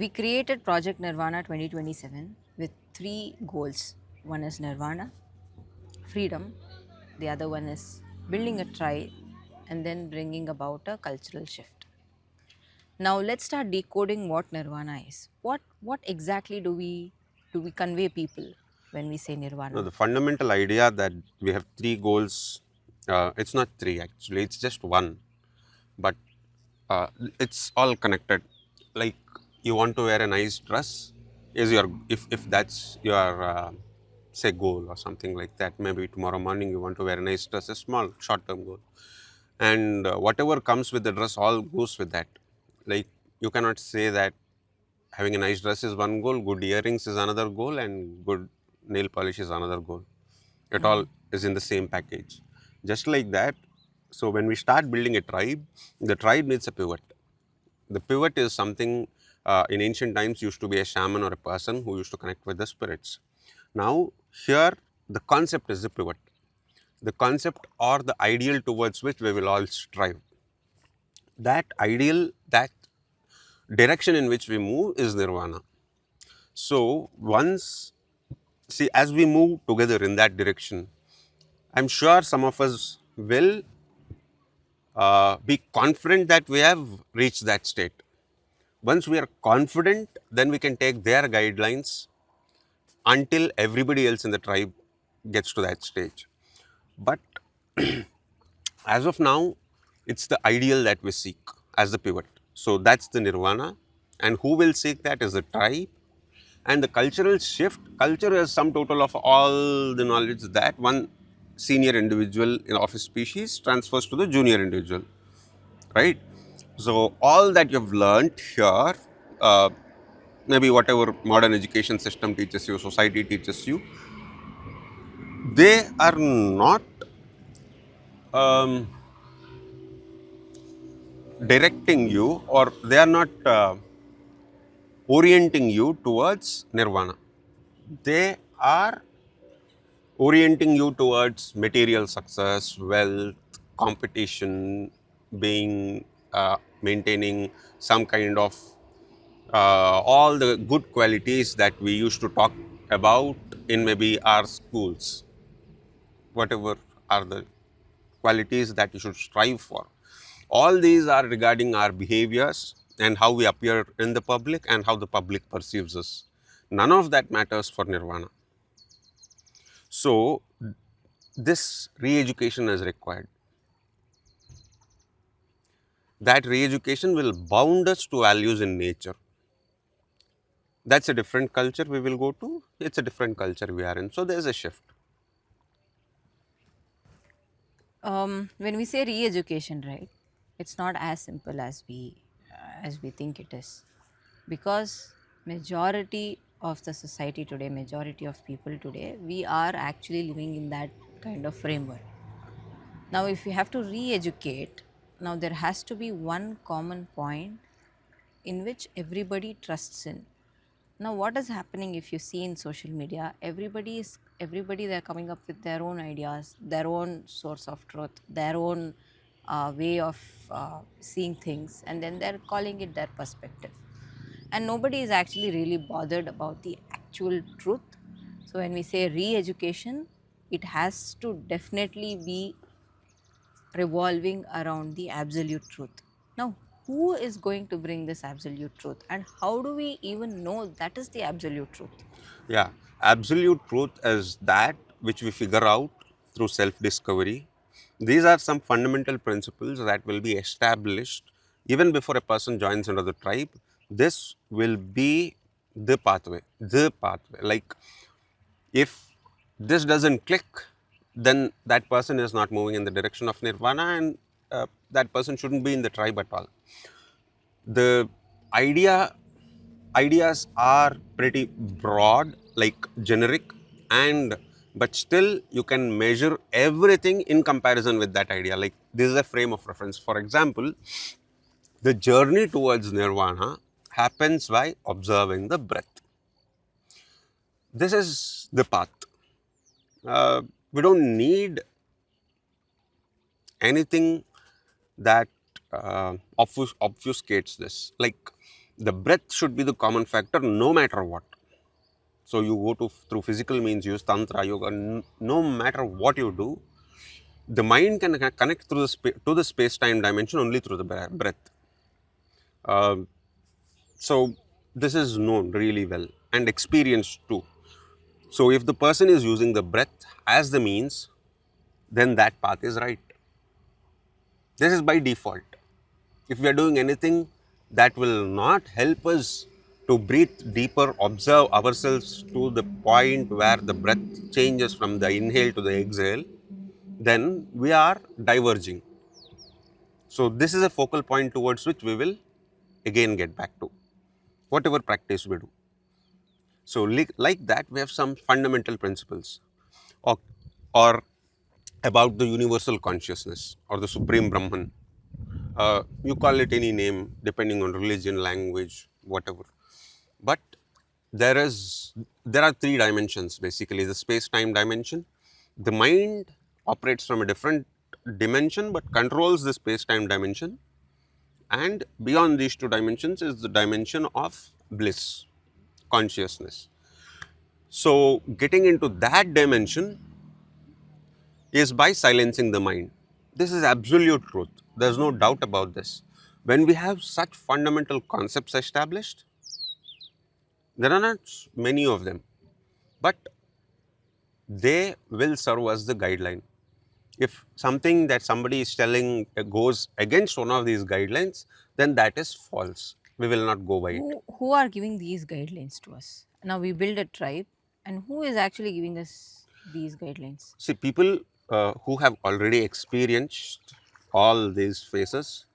We created Project Nirvana 2027 with three goals. One is Nirvana, freedom, the other one is building a tribe, and then bringing about a cultural shift. Now let's start decoding what Nirvana is. What exactly do we convey people when we say No, Nirvana? the fundamental idea that we have three goals, it's not three actually, it's just one, but it's all connected. Like you want to wear a nice dress, is your if that's your say goal or something like that. Maybe tomorrow morning you want to wear a nice dress, a small short term goal, and whatever comes with the dress all goes with that. Like you cannot say that having a nice dress is one goal, good earrings is another goal, and good nail polish is another goal. It all is in the same package. Just like that, so when we start building a tribe, the tribe needs a pivot. The pivot is something in ancient times used to be a shaman or a person who used to connect with the spirits. Now, here the concept is the pivot, the concept or the ideal towards which we will all strive. That ideal, that direction in which we move is nirvana. So, once, see, as we move together in that direction, I'm sure some of us will be confident that we have reached that state. Once we are confident, then we can take their guidelines until everybody else in the tribe gets to that stage. But as of now, it's the ideal that we seek as the pivot. So that's the nirvana. And who will seek that is the tribe. And the cultural shift, culture is sum total of all the knowledge that one senior individual of a species transfers to the junior individual, right? So all that you've learned here, uh, maybe whatever modern education system teaches you, society teaches you, they are not um, directing you, or they are not orienting you towards nirvana. They are orienting you towards material success, wealth, competition, being maintaining some kind of all the good qualities that we used to talk about in maybe our schools, whatever are the qualities that you should strive for. All these are regarding our behaviors and how we appear in the public and how the public perceives us. None of that matters for nirvana. So, this re education is required. That re education will bound us to values in nature. That's a different culture we will go to, it's a different culture we are in. So, there's a shift. When we say re-education, right, it's not as simple as we think it is, because majority of the society today, majority of people today, we are actually living in that kind of framework. Now, if we have to re-educate, now there has to be one common point in which everybody trusts in. Now, what is happening if you see in social media? Everybody they're coming up with their own ideas, their own source of truth, their own way of seeing things, and then they're calling it their perspective. And nobody is actually really bothered about the actual truth. So when we say re-education, it has to definitely be revolving around the absolute truth. Now, who is going to bring this absolute truth, and how do we even know that is the absolute truth? Yeah, absolute truth is that which we figure out through self discovery. These are some fundamental principles that will be established even before a person joins into the tribe. This will be the pathway, the pathway. Like if this doesn't click, then that person is not moving in the direction of nirvana, and that person shouldn't be in the tribe at all. The idea ideas are pretty broad, like generic, and but still you can measure everything in comparison with that idea. Like this is a frame of reference. For example, the journey towards nirvana happens by observing the breath. This is the path. We don't need anything that obfuscates this. Like The breath should be the common factor no matter what. So you go to through physical means, use tantra, yoga, no matter what you do, the mind can connect through to the space-time dimension only through the breath. Um so this is known really well and experienced too. So if the person is using the breath as the means, then that path is right. This is by default. If we are doing anything that will not help us to breathe deeper, observe ourselves to the point where the breath changes from the inhale to the exhale, then we are diverging. So this is a focal point towards which we will again get back to, whatever practice we do. So like that, we have some fundamental principles, or, or about the universal consciousness or the supreme Brahman. You call it any name depending on religion, language, whatever. But there is there are three dimensions basically: the space-time dimension. The mind operates from a different dimension but controls the space-time dimension, and beyond these two dimensions is the dimension of bliss, consciousness. So getting into that dimension is by silencing the mind. This is absolute truth. There's no doubt about this. When we have such fundamental concepts established, there are not many of them, but they will serve as the guideline. If something that somebody is telling goes against one of these guidelines, then that is false. We will not go by it. Who are giving these guidelines to us? Now we build a tribe, and who is actually giving us these guidelines? See, people who have already experienced all these phases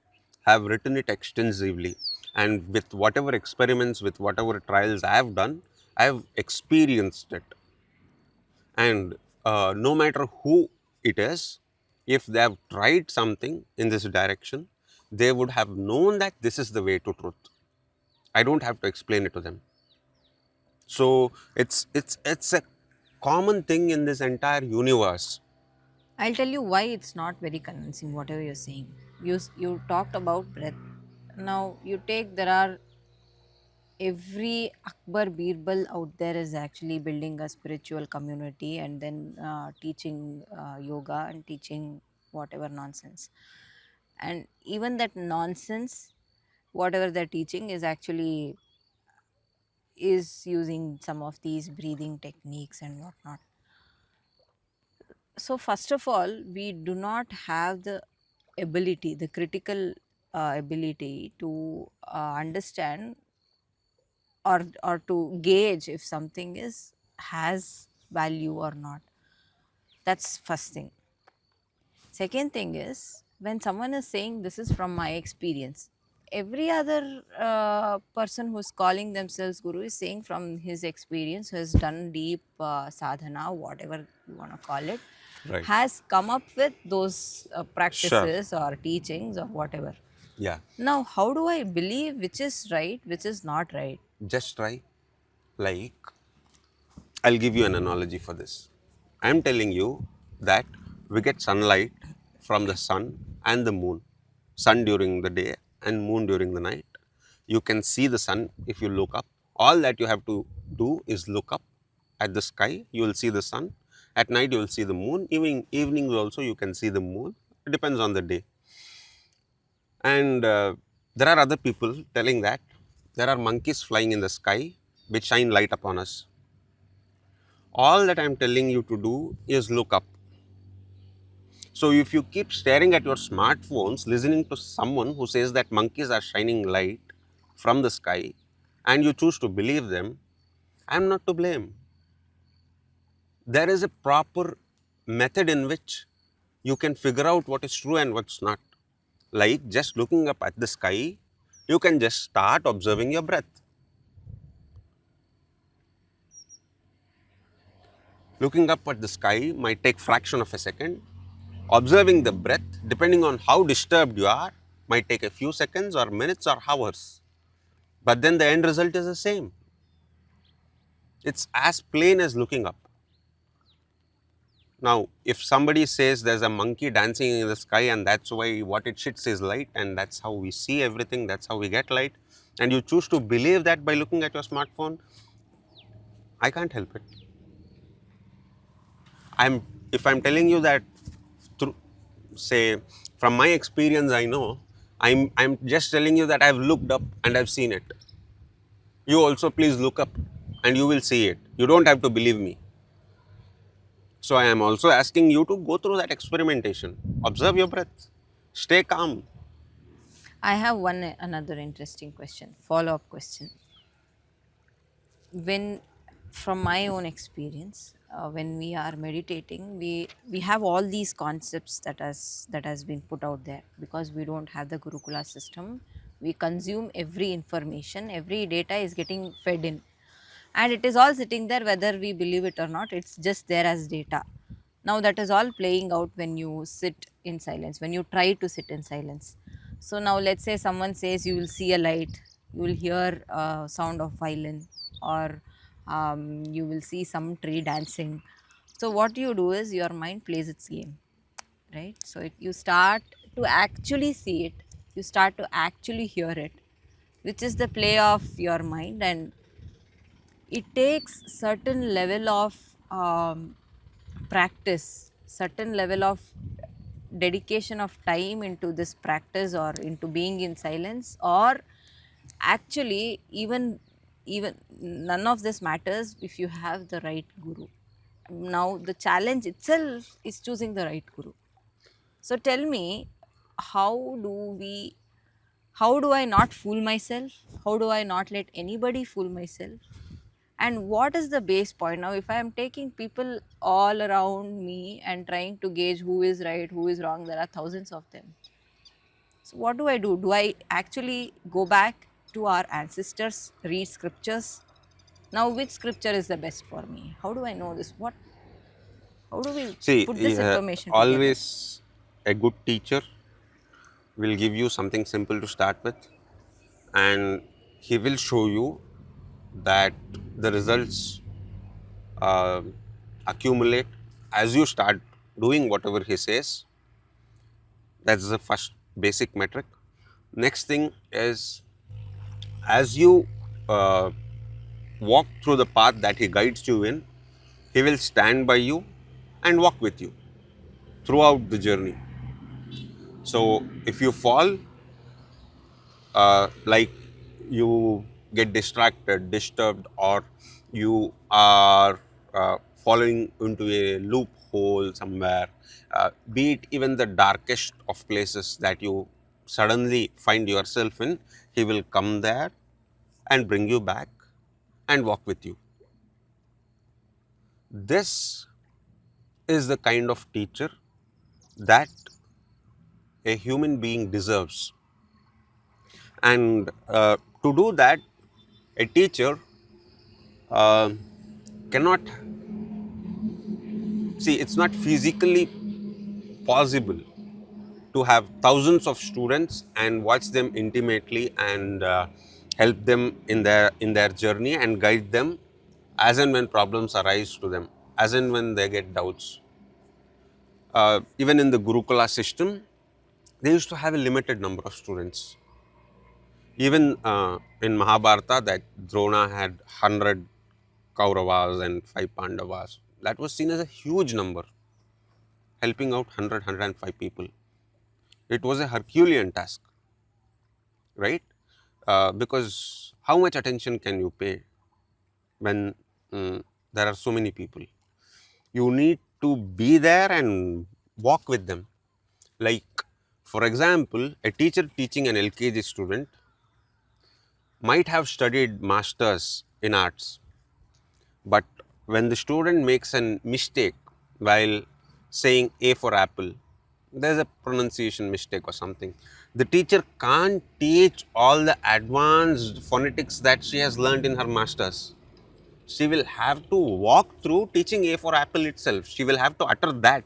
have written it extensively. And with whatever experiments, with whatever trials I have done, I have experienced it. And no matter who it is, if they have tried something in this direction, they would have known that this is the way to truth. I don't have to explain it to them. So it's a common thing in this entire universe. I'll tell you why it's not very convincing, whatever you're saying. You talked about breath. Now you take, there are, every Akbar Birbal out there is actually building a spiritual community and then teaching yoga and teaching whatever nonsense. And even that nonsense, whatever they're teaching, is actually is using some of these breathing techniques and whatnot. So first of all, we do not have the ability, the critical ability to understand or to gauge if something is has value or not. That's first thing. Second thing is, when someone is saying this is from my experience, every other person who's calling themselves guru is saying from his experience, who has done deep sadhana, whatever you want to call it, Right. has come up with those Sure. practices or teachings or whatever. Yeah. Now, how do I believe which is right, which is not right? Just try. Like, I'll give you an analogy for this. I'm telling you that we get sunlight from the sun and the moon. Sun during the day and moon during the night. You can see the sun if you look up. All that you have to do is look up at the sky. You will see the sun. At night you will see the moon. Evenings also you can see the moon. It depends on the day. And there are other people telling that there are monkeys flying in the sky which shine light upon us. All that I'm telling you to do is look up. So if you keep staring at your smartphones, listening to someone who says that monkeys are shining light from the sky, and you choose to believe them, I'm not to blame. There is a proper method in which you can figure out what is true and what's not. Like just looking up at the sky, you can just start observing your breath. Looking up at the sky might take fraction of a second. Observing the breath, depending on how disturbed you are, might take a few seconds or minutes or hours. But then the end result is the same. It's as plain as looking up. Now, if somebody says there's a monkey dancing in the sky and that's why what it shits is light and that's how we see everything, that's how we get light, and you choose to believe that by looking at your smartphone, I can't help it. I'm if I'm telling you that through, say, from my experience, I know, I'm just telling you that I've looked up and I've seen it. You also please look up and you will see it. You don't have to believe me. So I am also asking you to go through that experimentation. Observe your breath. Stay calm. I have one another interesting question, follow up question. When, from my own experience, when we are meditating, we have all these concepts that has been put out there, because we don't have the Gurukula system. We consume every information, every data is getting fed in, and it is all sitting there whether we believe it or not. It's just there as data. Now that is all playing out when you sit in silence, when you try to sit in silence. So now let's say someone says you will see a light, you will hear a sound of violin, or you will see some tree dancing. So what you do is your mind plays its game, right? So you start to actually see it, you start to actually hear it, which is the play of your mind. And it takes certain level of practice, certain level of dedication of time into this practice, or into being in silence, or actually even none of this matters if you have the right guru. Now the challenge itself is choosing the right guru. So tell me, how do we, how do I not fool myself? How do I not let anybody fool myself? And what is the base point? Now if I am taking people all around me and trying to gauge who is right, who is wrong, there are thousands of them. So what do? Do I actually go back to our ancestors, read scriptures? Now which scripture is the best for me? How do I know this? What, how do we put this See, information together? always a good teacher will give you something simple to start with, and he will show you that the results uh, accumulate as you start doing whatever he says. That's the first basic metric. Next thing is, as you uh, walk through the path that he guides you in, he will stand by you and walk with you throughout the journey. So if you fall, like you get distracted, disturbed, or you are falling into a loophole somewhere, be it even the darkest of places that you suddenly find yourself in, he will come there and bring you back and walk with you. This is the kind of teacher that a human being deserves. And to do that, a teacher uh, cannot see, it's not physically possible to have thousands of students and watch them intimately and help them in their journey and guide them as and when problems arise to them, as and when they get doubts. Even in the Gurukula system, they used to have a limited number of students. Even in Mahabharata, that Drona had 100 Kauravas and 5 Pandavas. That was seen as a huge number, helping out 105 people. It was a Herculean task, right? Because how much attention can you pay when there are so many people? You need to be there and walk with them. Like, for example, a teacher teaching an LKG student might have studied masters in arts, but when the student makes a mistake while saying A for apple, there's a pronunciation mistake or something. The teacher can't teach all the advanced phonetics that she has learned in her masters. She will have to walk through teaching A for apple itself. She will have to utter that,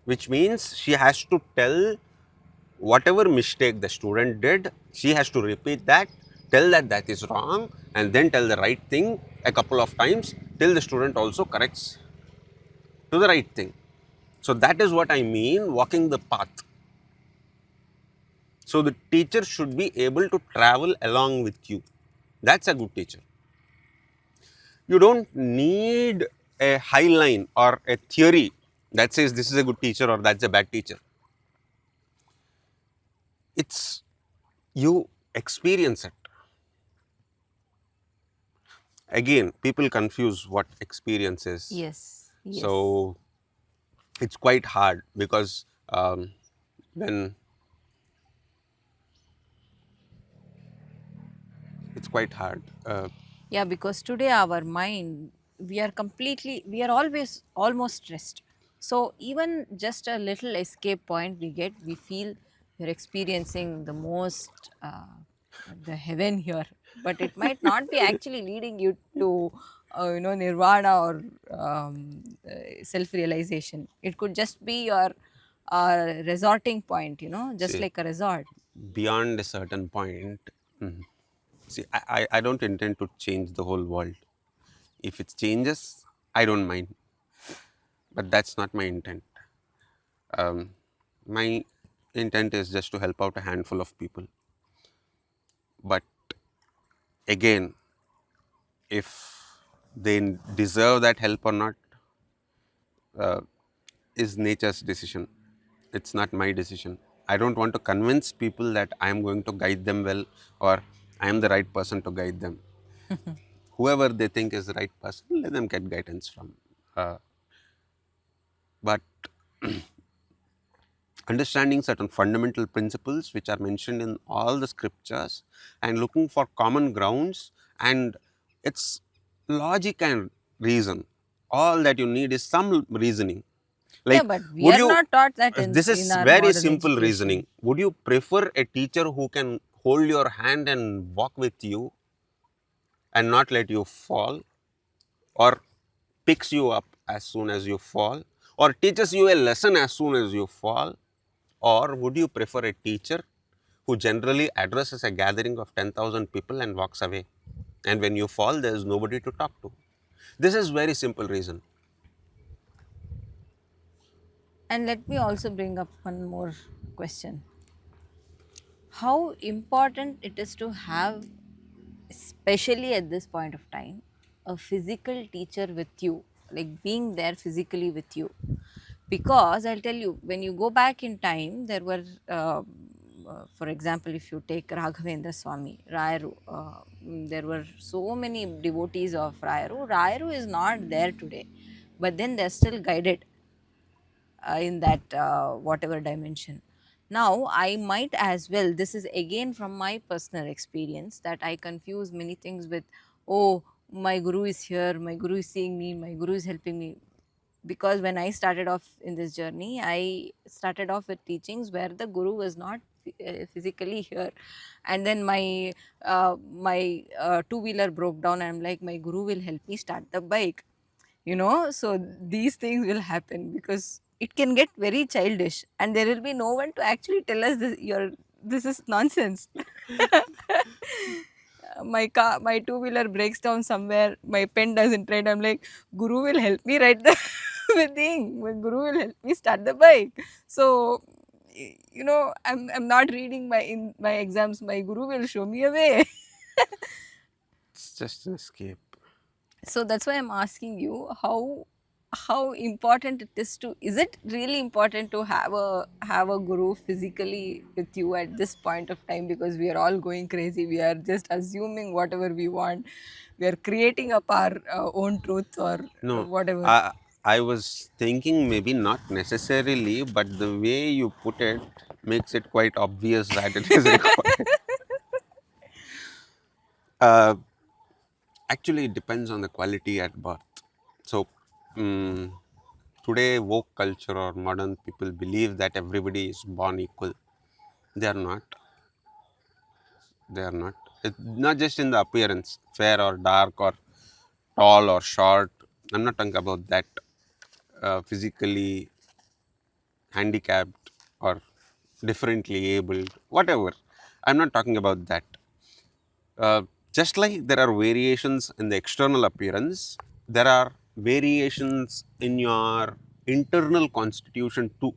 which means she has to tell whatever mistake the student did, she has to repeat that, tell that that is wrong, and then tell the right thing a couple of times till the student also corrects to the right thing. So that is what I mean walking the path. So the teacher should be able to travel along with you. That's a good teacher. You don't need a high line or a theory that says this is a good teacher or that's a bad teacher. It's you experience it. Again, people confuse what experience is. Yes, yes. So it's quite hard because when it's quite hard. Yeah, because today our mind, we are always almost stressed. So even just a little escape point we get, we feel we're experiencing the most, the heaven here. But it might not be actually leading you to, nirvana or self-realization. It could just be your resorting point, just See, like a resort. beyond a certain point, see, I don't intend to change the whole world. If it changes, I don't mind, but that's not my intent. My intent is just to help out a handful of people. But again, if they deserve that help or not is nature's decision. It's not my decision. I don't want to convince people that I am going to guide them well or I am the right person to guide them. Whoever they think is the right person, let them get guidance from. Uh, but understanding certain fundamental principles which are mentioned in all the scriptures and looking for common grounds, and it's logic and reason. All that you need is some reasoning. Yeah, Like, but we would are you, not taught that this in is our very modern simple reasoning. education. Would you prefer a teacher who can hold your hand and walk with you and not let you fall, or picks you up as soon as you fall, or teaches you a lesson as soon as you fall? Or would you prefer a teacher who generally addresses a gathering of 10,000 people and walks away? And when you fall, there is nobody to talk to. This is very simple reason. And let me also bring up one more question. How important it is to have, especially at this point of time, a physical teacher with you, like being there physically with you. Because I'll tell you, when you go back in time, there were, for example, if you take Raghavendra Swami, Rayaru, there were so many devotees of Rayaru. Rayaru is not there today, but then they're still guided in that whatever dimension. Now I might as well, this is again from my personal experience, that I confuse many things with, oh, my guru is here, my guru is seeing me, my guru is helping me. Because when I started off in this journey, I started off with teachings where the guru was not physically here. And then my two-wheeler broke down, and I'm like, my guru will help me start the bike. So these things will happen because it can get very childish, and there will be no one to actually tell us this is nonsense. My two-wheeler breaks down somewhere, my pen doesn't write, I'm like, guru will help me write the the thing, my guru will help me start the bike. So I'm not reading in my exams, my guru will show me a way. It's just an escape. So that's why I'm asking you, how important it is to, is it really important to have a guru physically with you at this point of time? Because we are all going crazy, we are just assuming whatever we want, we are creating up our own truth or No, whatever. I was thinking maybe not necessarily, but the way you put it makes it quite obvious that it is required. Uh, Actually, it depends on the quality at birth. So, mm today, woke culture or modern people believe that everybody is born equal. They are not. They are not. Not just in the appearance, fair or dark or tall or short. I'm not talking about that. Physically handicapped or differently abled, whatever. I'm not talking about that. Uh, just like there are variations in the external appearance, there are variations in your internal constitution too,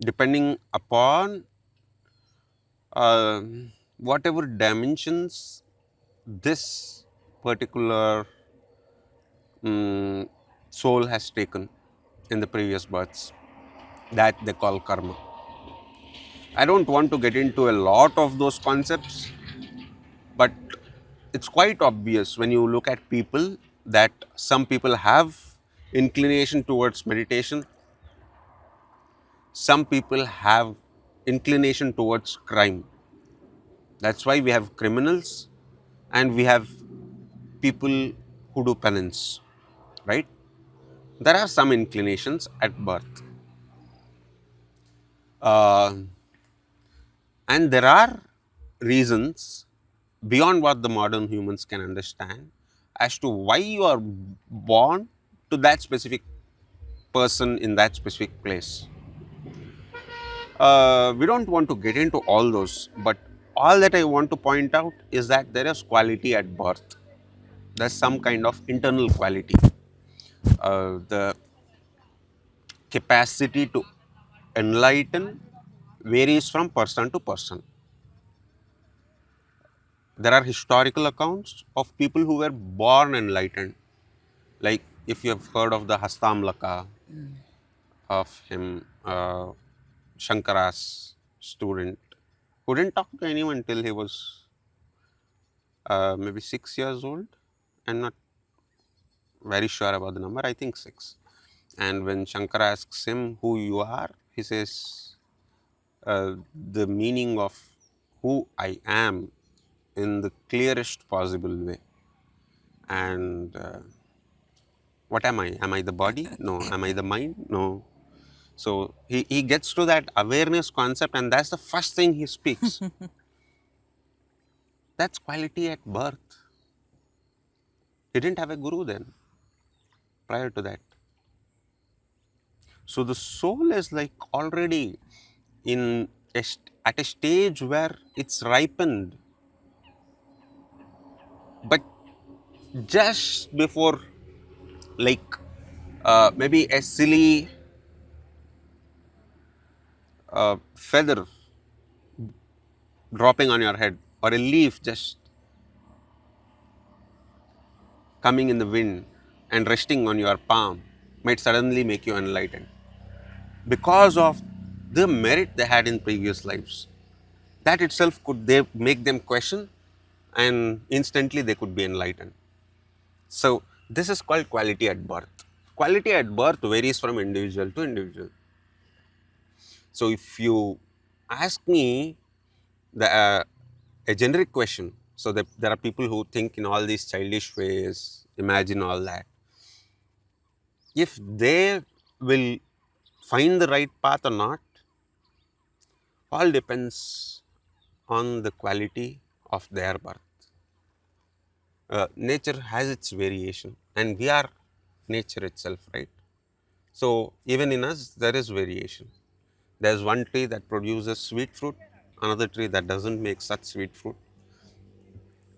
depending upon whatever dimensions this particular soul has taken in the previous births, that they call karma. I don't want to get into a lot of those concepts, but it's quite obvious when you look at people that some people have inclination towards meditation, some people have inclination towards crime. That's why we have criminals and we have people who do penance, right? There are some inclinations at birth. Uh, and there are reasons beyond what the modern humans can understand as to why you are born to that specific person in that specific place. We don't want to get into all those, but all that I want to point out is that there is quality at birth. There's some kind of internal quality. The capacity to enlighten varies from person to person. There are historical accounts of people who were born enlightened. Like if you have heard of the Hastamlaka of him, Shankara's student, who didn't talk to anyone till he was maybe 6 years old. I'm not very sure about the number, I think 6. And when Shankara asks him who you are, he says, the meaning of who I am in the clearest possible way. And what am I? Am I the body? No. Am I the mind? No. So he gets to that awareness concept, and that's the first thing he speaks. That's quality at birth. He didn't have a guru then, prior to that. So the soul is like already in at a stage where it's ripened. But just before, like maybe a silly feather dropping on your head or a leaf just coming in the wind and resting on your palm might suddenly make you enlightened because of the merit they had in previous lives. That itself could they make them question, and instantly they could be enlightened. So this is called quality at birth. Quality at birth varies from individual to individual. So if you ask me a generic question, so that there are people who think in all these childish ways, imagine all that. If they will find the right path or not, all depends on the quality of their birth. Nature has its variation, and we are nature itself, right? So even in us, there is variation. There's one tree that produces sweet fruit, another tree that doesn't make such sweet fruit.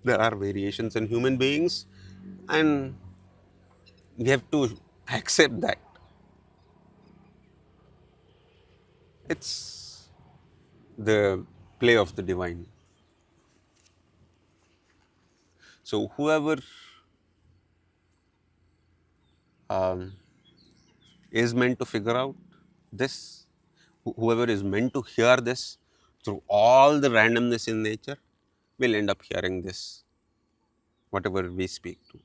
There are variations in human beings, and we have to accept that. It's the play of the divine. So whoever um, is meant to figure out this, whoever is meant to hear this through all the randomness in nature, will end up hearing this, whatever we speak to.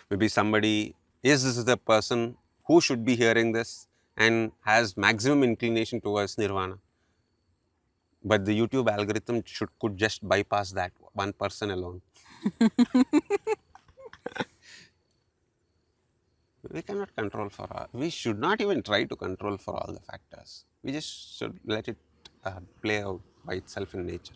Maybe somebody is the person who should be hearing this and has maximum inclination towards nirvana. But the YouTube algorithm could just bypass that one person alone. We cannot control for all. We should not even try to control for all the factors. We just should let it play out by itself in nature.